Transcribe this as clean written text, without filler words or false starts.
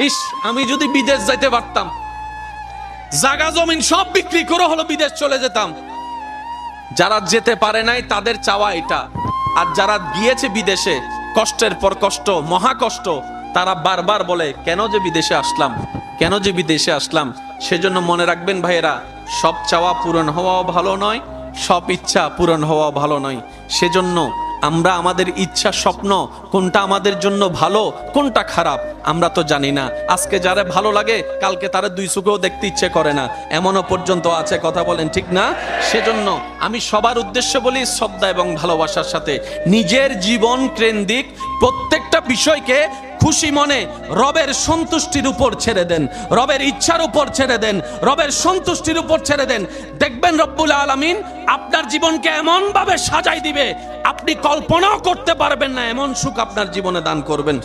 ইস, আমি যদি বিদেশ যাইতে পারতাম, জায়গা জমিন সব বিক্রি করে হলো বিদেশ চলে যেতাম। যারা যেতে পারে নাই তাদের চাওয়া এটা, আর যারা গিয়েছে বিদেশে কষ্টের পর কষ্ট, মহা কষ্ট, তারা বারবার বলে কেন যে বিদেশে আসলাম, কেন যে বিদেশে আসলাম। সেজন্য মনে রাখবেন ভাইয়েরা, সব চাওয়া পূরণ হওয়াও ভালো নয়, সব ইচ্ছা পূরণ হওয়া ভালো নয়। সেজন্য আমরা আমাদের ইচ্ছা স্বপ্ন কোনটা আমাদের জন্য ভালো কোনটা খারাপ আমরা তো জানি না। আজকে যারা ভালো লাগে কালকে তারা দুই চোখেও দেখতে ইচ্ছে করে না, এমনও পর্যন্ত আছে, কথা বলেন ঠিক না? সেজন্য আমি সবার উদ্দেশ্যে বলি, শ্রদ্ধা এবং ভালোবাসার সাথে নিজের জীবন কেন্দ্রিক প্রত্যেকটা বিষয়কে খুশি মনে রবের সন্তুষ্টির উপর ছেড়ে দেন, রবের ইচ্ছার উপর ছেড়ে দেন, রবের সন্তুষ্টির উপর ছেড়ে দেন। দেখবেন রব্বুল আলামিন আপনার জীবনকে এমন ভাবে সাজাই দিবে, আপনি কল্পনাও করতে পারবেন না, এমন সুখ আপনার জীবনে দান করবেন।